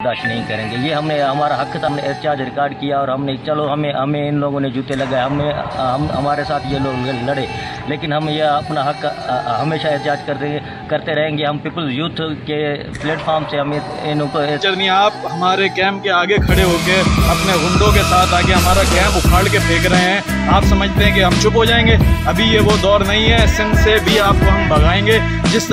बर्दाश्त नहीं करेंगे। ये हमने हमारा हक था, हमने एहतजाज रिकॉर्ड किया और हमने चलो हमें इन लोगों ने जूते लगाए, हम हमारे साथ ये लोग लड़े, लेकिन हम ये अपना हक हमेशा एहतजाज करते रहेंगे। हम पीपल्स यूथ के प्लेटफॉर्म से हम इनको चलनी आप हमारे कैंप के आगे खड़े होकर अपने गुंडों के साथ आगे हमारा कैंप उखाड़ के फेंक रहे हैं। आप समझते हैं कि हम चुप हो जाएंगे? अभी ये वो दौर नहीं है, सिंध से भी आपको हम भगाएंगे। जिस